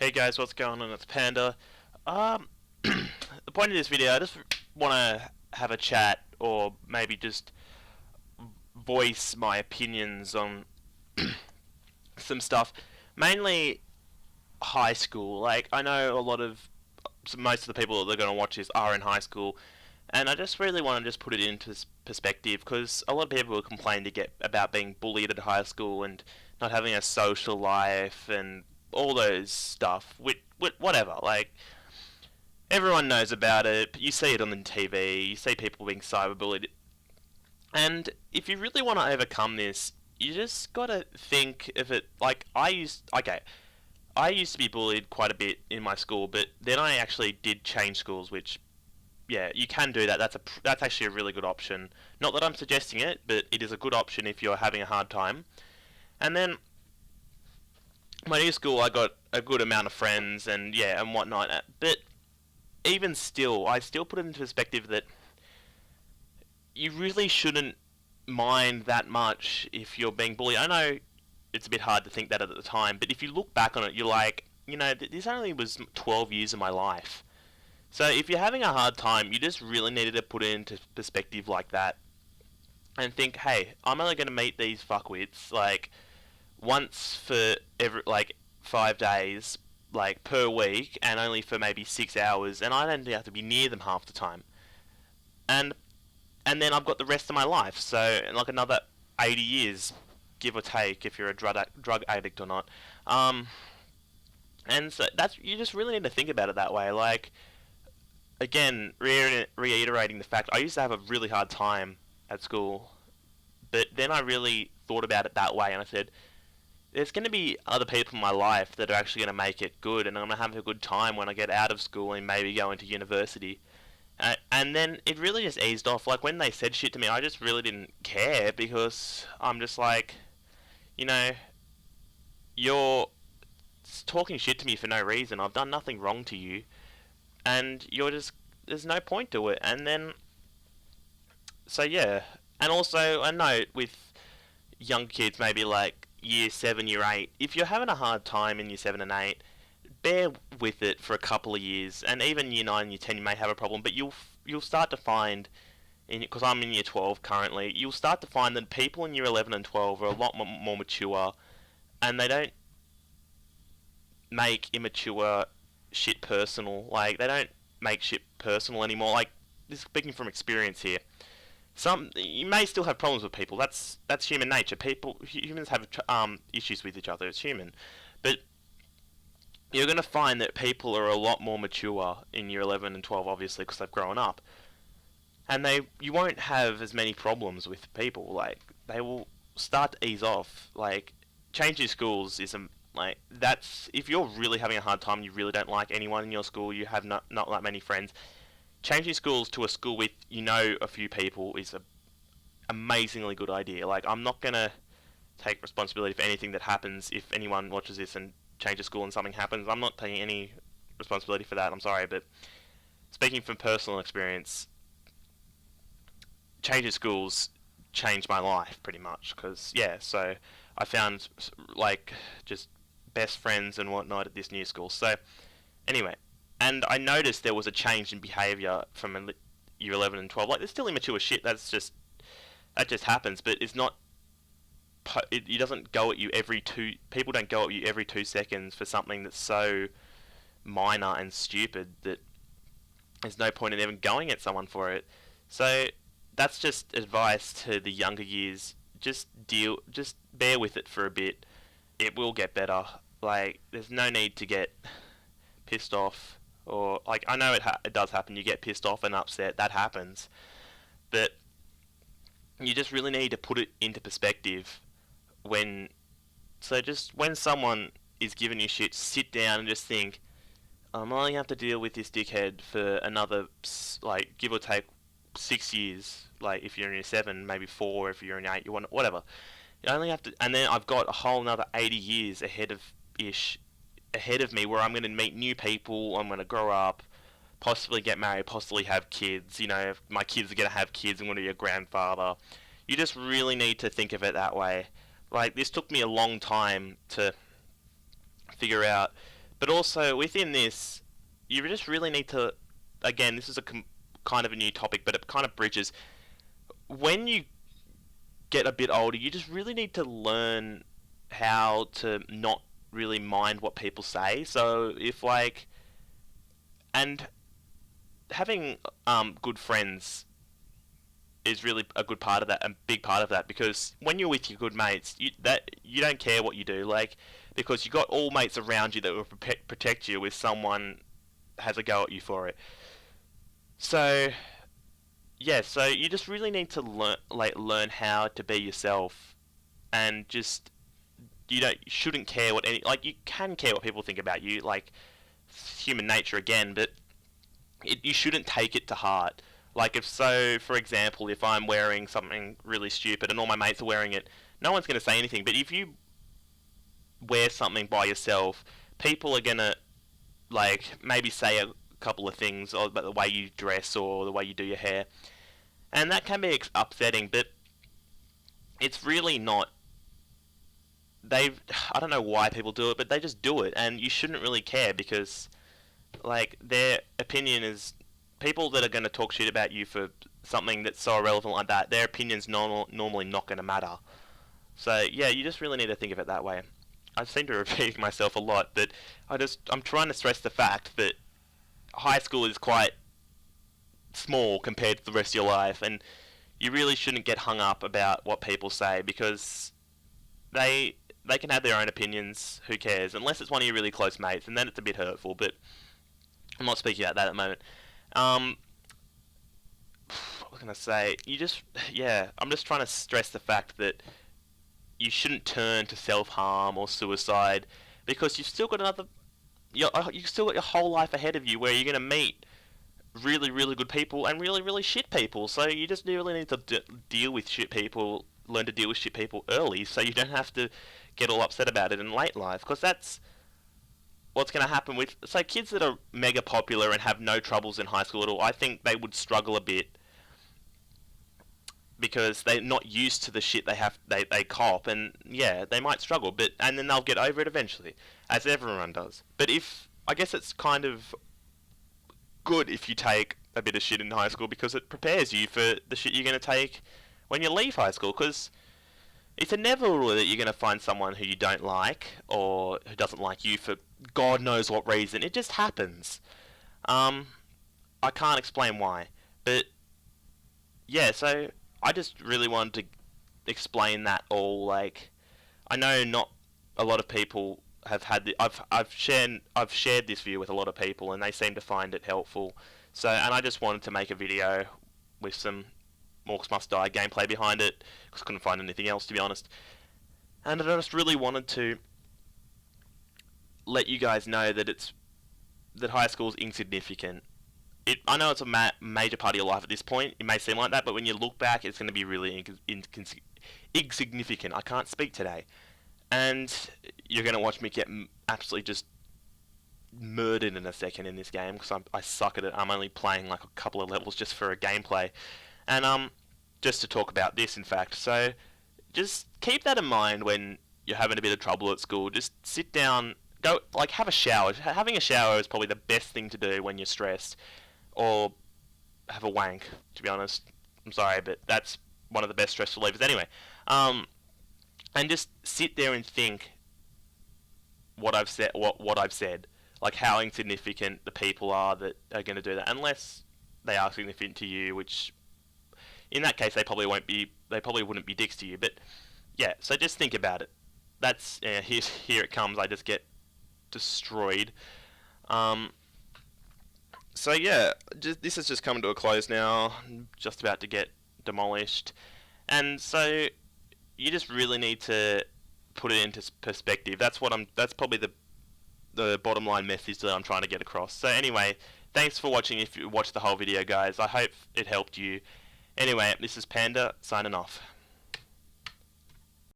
Hey guys, what's going on? It's Panda. The point of this video, I just want to have a chat or maybe just voice my opinions on some stuff. Mainly high school. Like, I know a lot of, most of the people that are going to watch this are in high school, and I just really want to just put it into perspective because a lot of people complain to get about being bullied at high school and not having a social life and all those stuff. Whatever, like everyone knows about it. You see it on the TV. You see people being cyberbullied, and if you really want to overcome this, you just gotta think of it like I used. Okay, I used to be bullied quite a bit in my school, but then I actually did change schools, which yeah, you can do that. That's actually a really good option. Not that I'm suggesting it, but it is a good option if you're having a hard time. And then my new school, I got a good amount of friends and yeah and whatnot. But even still, I still put it into perspective that you really shouldn't mind that much if you're being bullied. I know it's a bit hard to think that at the time, but if you look back on it, you're like, this only was 12 years of my life. So if you're having a hard time, you just really needed to put it into perspective like that and think, hey, I'm only going to meet these fuckwits like once for every 5 days, like per week, and only for maybe 6 hours, and I don't have to be near them half the time. And then I've got the rest of my life, so like another 80 years, give or take, if you're a drug addict or not. And so that's you just really need to think about it that way. Like again, reiterating the fact, I used to have a really hard time at school, but then I really thought about it that way, and I said, there's going to be other people in my life that are actually going to make it good, and I'm going to have a good time when I get out of school and maybe go into university. And then it really just eased off. Like when they said shit to me, I just really didn't care because I'm just like, you know, you're talking shit to me for no reason. I've done nothing wrong to you, and you're just there's no point to it. And then so yeah, and also a note with young kids, maybe like year 7, year 8, if you're having a hard time in year 7 and 8, bear with it for a couple of years, and even year 9 and year 10 you may have a problem, but you'll start to find, because I'm in year 12 currently, you'll start to find that people in year 11 and 12 are a lot more mature, and they don't make immature shit personal. Like, they don't make shit personal anymore. Like, this is speaking from experience here. You may still have problems with people. That's human nature. Humans have issues with each other. It's human, but you're going to find that people are a lot more mature in year 11 and 12, obviously, because they've grown up, and you won't have as many problems with people. Like they will start to ease off. Like changing schools is that's if you're really having a hard time, you really don't like anyone in your school, you have not that many friends. Changing schools to a school with a few people is a amazingly good idea. Like I'm not gonna take responsibility for anything that happens if anyone watches this and changes school and something happens. I'm not taking any responsibility for that. I'm sorry, but speaking from personal experience, changing schools changed my life pretty much. Because yeah, so I found like just best friends and whatnot at this new school. So anyway, and I noticed there was a change in behaviour from year 11 and 12. Like, there's still immature shit. That just happens, but it's not. It doesn't go at you every two. People don't go at you every 2 seconds for something that's so minor and stupid that there's no point in even going at someone for it. So that's just advice to the younger years. Just bear with it for a bit. It will get better. Like, there's no need to get pissed off. Or like I know it does happen. You get pissed off and upset. That happens, but you just really need to put it into perspective. Just when someone is giving you shit, sit down and just think, I'm only have to deal with this dickhead for another like give or take 6 years. Like if you're in year 7, maybe 4 if you're in 8. You want whatever. You only have to, and then I've got a whole another 80 years ahead of me where I'm going to meet new people, I'm going to grow up, possibly get married, possibly have kids. If my kids are going to have kids, I'm going to be a grandfather. You just really need to think of it that way. Like, this took me a long time to figure out, But also within this, you just really need to. Again, this is kind of a new topic, but it kind of bridges. When you get a bit older, you just really need to learn how to not really mind what people say. So if like, and having good friends is really a good part of that, a big part of that, because when you're with your good mates, you don't care what you do, like, because you got all mates around you that will protect you if someone has a go at you for it. So yeah, so you just really need to learn how to be yourself, and just you shouldn't care what any like you can care what people think about you, like human nature again, but you shouldn't take it to heart. Like if so, for example, if I'm wearing something really stupid and all my mates are wearing it, no one's going to say anything. But if you wear something by yourself, people are going to like maybe say a couple of things about the way you dress or the way you do your hair, and that can be upsetting. But it's really not. I don't know why people do it, but they just do it, and you shouldn't really care because like their opinion is people that are going to talk shit about you for something that's so irrelevant like that. Their opinion's normally not going to matter. So yeah, you just really need to think of it that way. I seem to repeat myself a lot, but I'm trying to stress the fact that high school is quite small compared to the rest of your life, and you really shouldn't get hung up about what people say because they can have their own opinions. Who cares? Unless it's one of your really close mates, and then it's a bit hurtful. But I'm not speaking about that at the moment. What can I say? I'm just trying to stress the fact that you shouldn't turn to self-harm or suicide because you've still got you've still got your whole life ahead of you where you're going to meet really, really good people and really, really shit people. So you just really need to deal with shit people, learn to deal with shit people early so you don't have to get all upset about it in late life, because that's what's going to happen with kids that are mega popular and have no troubles in high school at all. I think they would struggle a bit because they're not used to the shit they cop, and yeah, they might struggle, and then they'll get over it eventually, as everyone does. But I guess it's kind of good if you take a bit of shit in high school because it prepares you for the shit you're going to take when you leave high school, because it's inevitable that you're going to find someone who you don't like or who doesn't like you for God knows what reason. It just happens. I can't explain why, but yeah, so I just really wanted to explain that all. Like, I know not a lot of people have had I've shared this view with a lot of people, and they seem to find it helpful. So, and I just wanted to make a video with some Orcs Must Die gameplay behind it because I couldn't find anything else, to be honest. And I just really wanted to let you guys know that high school is insignificant. I know it's a major part of your life at this point. It may seem like that, but when you look back, it's going to be really insignificant. I can't speak today. And you're going to watch me get absolutely just murdered in a second in this game because I suck at it. I'm only playing like a couple of levels just for a gameplay. And just to talk about this, in fact. So just keep that in mind when you're having a bit of trouble at school. Just sit down, have a shower. Having a shower is probably the best thing to do when you're stressed. Or have a wank, to be honest. I'm sorry, but that's one of the best stress relievers anyway. And just sit there and think what I've said, like how insignificant the people are that are going to do that, unless they are significant to you, which in that case they probably wouldn't be dicks to you. But yeah, so just think about it. That's here it comes. I just get destroyed. So yeah, this is just coming to a close now. Just about to get demolished, and so you just really need to put it into perspective. That's probably the bottom line message that I'm trying to get across. So anyway, thanks for watching. If you watched the whole video, guys, I hope it helped you. Anyway, this is Panda signing off.